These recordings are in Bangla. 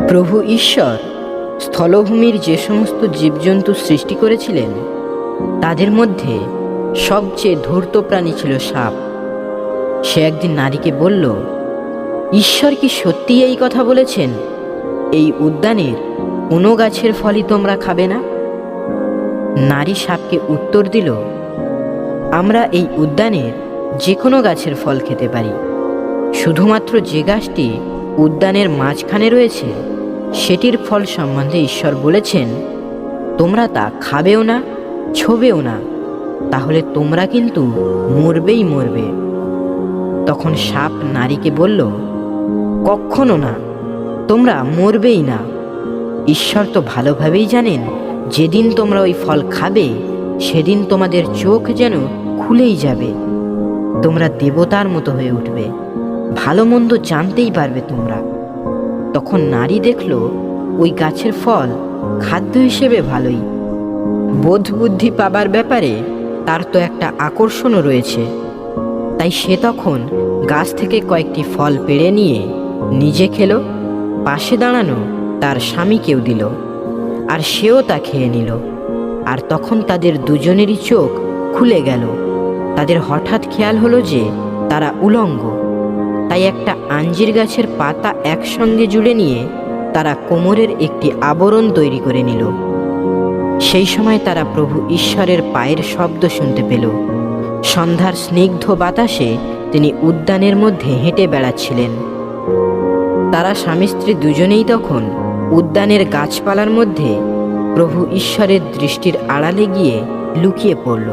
প্রভু ঈশ্বর স্থলভূমির যে সমস্ত জীবজন্তু সৃষ্টি করেছিলেন তাদের মধ্যে সবচেয়ে ধূর্ত প্রাণী ছিল সাপ। সে একদিন নারীকে বলল, ঈশ্বর কি সত্যি এই কথা বলেছেন, এই উদ্যানের কোনো গাছের ফলই তোমরা খাবে না? নারী সাপকে উত্তর দিল, আমরা এই উদ্যানের যে কোনো গাছের ফল খেতে পারি, শুধুমাত্র যে গাছটি উদ্যানের মাঝখানে রয়েছে সেটির ফল সম্বন্ধে ঈশ্বর বলেছেন তোমরা তা খাবেও না, ছোবেও না, তাহলে তোমরা কিন্তু মরবেই মরবে। তখন সাপ নারীকে বলল, কখনো না, তোমরা মরবেই না। ঈশ্বর তো ভালোভাবেই জানেন যেদিন তোমরা ওই ফল খাবে সেদিন তোমাদের চোখ যেন খুলেই যাবে, তোমরা দেবতার মতো হয়ে উঠবে, ভালো মন্দ জানতেই পারবে তোমরা। তখন নারী দেখল ওই গাছের ফল খাদ্য হিসেবে ভালোই, বোধ বুদ্ধি পাবার ব্যাপারে তার তো একটা আকর্ষণও রয়েছে। তাই সে তখন গাছ থেকে কয়েকটি ফল পেড়ে নিয়ে নিজে খেলো, পাশে দাঁড়ানো তার স্বামীকেও দিল, আর সেও তা খেয়ে নিল। আর তখন তাদের দুজনেরই চোখ খুলে গেল। তাদের হঠাৎ খেয়াল হলো যে তারা উলঙ্গ। তাই একটা আঞ্জির গাছের পাতা একসঙ্গে জুড়ে নিয়ে তারা কোমরের একটি আবরণ তৈরি করে নিল। সেই সময় তারা প্রভু ঈশ্বরের পায়ের শব্দ শুনতে পেল। সন্ধ্যার স্নিগ্ধ বাতাসে তিনি উদ্যানের মধ্যে হেঁটে বেড়াচ্ছিলেন। তারা স্বামী স্ত্রী দুজনেই তখন উদ্যানের গাছপালার মধ্যে প্রভু ঈশ্বরের দৃষ্টির আড়ালে গিয়ে লুকিয়ে পড়ল।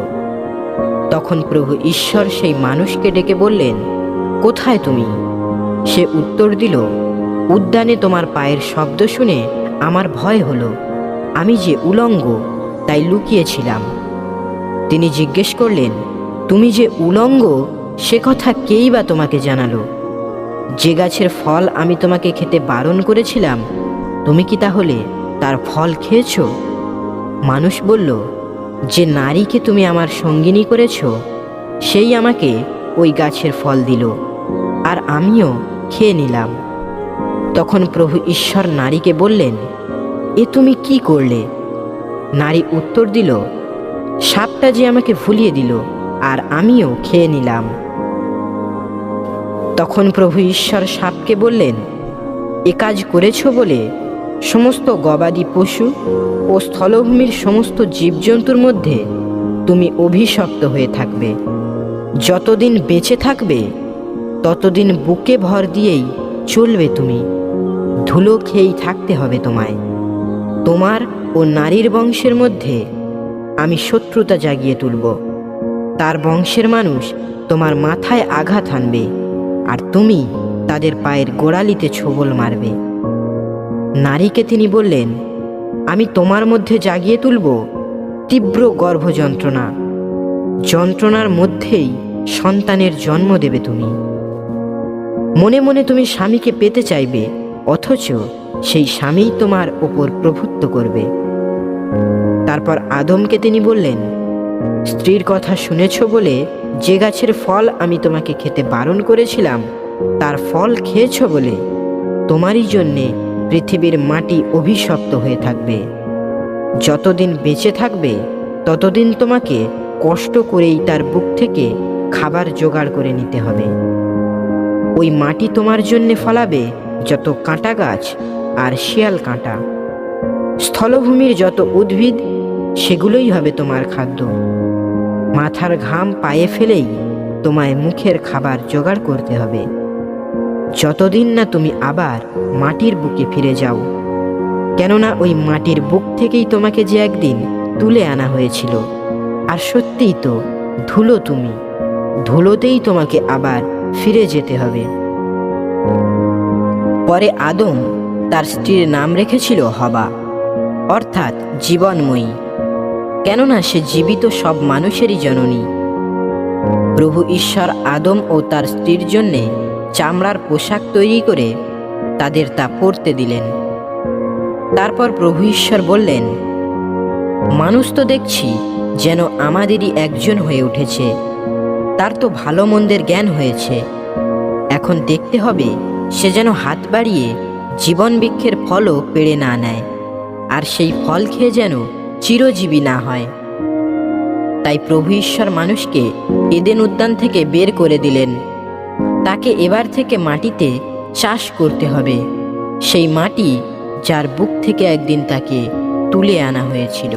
তখন প্রভু ঈশ্বর সেই মানুষকে ডেকে বললেন, কোথায় তুমি? সে উত্তর দিল, উদ্যানে তোমার পায়ের শব্দ শুনে আমার ভয় হলো, আমি যে উলঙ্গ তাই লুকিয়েছিলাম। তিনি জিজ্ঞেস করলেন, তুমি যে উলঙ্গ সে কথা কেই বা তোমাকে জানালো? যে গাছের ফল আমি তোমাকে খেতে বারণ করেছিলাম তুমি কি তাহলে তার ফল খেয়েছ? মানুষ বলল, যে নারীকে তুমি আমার সঙ্গিনী করেছ সেই আমাকে ওই গাছের ফল দিল, আর আমিও খেয়ে নিলাম। তখন প্রভু ঈশ্বর নারীকে বললেন, এ তুমি কি করলে? নারী উত্তর দিল, সাপটা যে আমাকে ভুলিয়ে দিল, আর আমিও খেয়ে নিলাম। তখন প্রভু ঈশ্বর সাপকে বললেন, এ কাজ করেছ বলে সমস্ত গবাদি পশু ও স্থলভূমির সমস্ত জীবজন্তুর মধ্যে তুমি অভিশপ্ত হয়ে থাকবে। যতদিন বেঁচে থাকবে ততদিন বুকে ভর দিয়েই চলবে তুমি, ধুলো খেয়েই থাকতে হবে তোমায়। তোমার ও নারীর বংশের মধ্যে আমি শত্রুতা জাগিয়ে তুলব। তার বংশের মানুষ তোমার মাথায় আঘাত হানবে, আর তুমি তাদের পায়ের গোড়ালিতে ছোবল মারবে। নারীকে তিনি বললেন, আমি তোমার মধ্যে জাগিয়ে তুলব তীব্র গর্ভযন্ত্রণা, যন্ত্রণার মধ্যেই সন্তানের জন্ম দেবে তুমি। মনে মনে তুমি স্বামীকে পেতে চাইবে, অথচ সেই স্বামীই তোমার ওপর প্রভুত্ব করবে। তারপর আদমকে তিনি বললেন, স্ত্রীর কথা শুনেছ বলে যে গাছের ফল আমি তোমাকে খেতে বারণ করেছিলাম তার ফল খেয়েছ বলে তোমারই জন্যে পৃথিবীর মাটি অভিশপ্ত হয়ে থাকবে। যতদিন বেঁচে থাকবে ততদিন তোমাকে কষ্ট করেই তার বুক থেকে খাবার জোগাড় করে নিতে হবে। ওই মাটি তোমার জন্যে ফলাবে যত কাঁটা গাছ আর শিয়াল কাঁটা। স্থলভূমির যত উদ্ভিদ সেগুলোই হবে তোমার খাদ্য। মাথার ঘাম পায়ে ফেলেই তোমায় মুখের খাবার জোগাড় করতে হবে, যতদিন না তুমি আবার মাটির বুকে ফিরে যাও। কেননা ওই মাটির বুক থেকেই তোমাকে যে একদিন তুলে আনা হয়েছিল, আর সত্যিই তো ধুলো তুমি, ধুলোতেই তোমাকে আবার ফিরে যেতে হবে। পরে আদম তার স্ত্রীর নাম রেখেছিল হবা, অর্থাৎ জীবনময়ী, কেননা সে জীবিত সব মানুষেরই জননী। প্রভু ঈশ্বর আদম ও তার স্ত্রীর জন্যে চামড়ার পোশাক তৈরি করে তাদের তা পরতে দিলেন। তারপর প্রভু ঈশ্বর বললেন, মানুষ তো দেখছি যেন আমাদেরই একজন হয়ে উঠেছে, তার তো ভালো মন্দের জ্ঞান হয়েছে। এখন দেখতে হবে সে যেন হাত বাড়িয়ে জীবন বৃক্ষের ফলও পেড়ে না নেয়, আর সেই ফল খেয়ে যেন চিরজীবী না হয়। তাই প্রভু ঈশ্বর মানুষকে এদেন উদ্যান থেকে বের করে দিলেন। তাকে এবার থেকে মাটিতে চাষ করতে হবে, সেই মাটি যার বুক থেকে একদিন তাকে তুলে আনা হয়েছিল।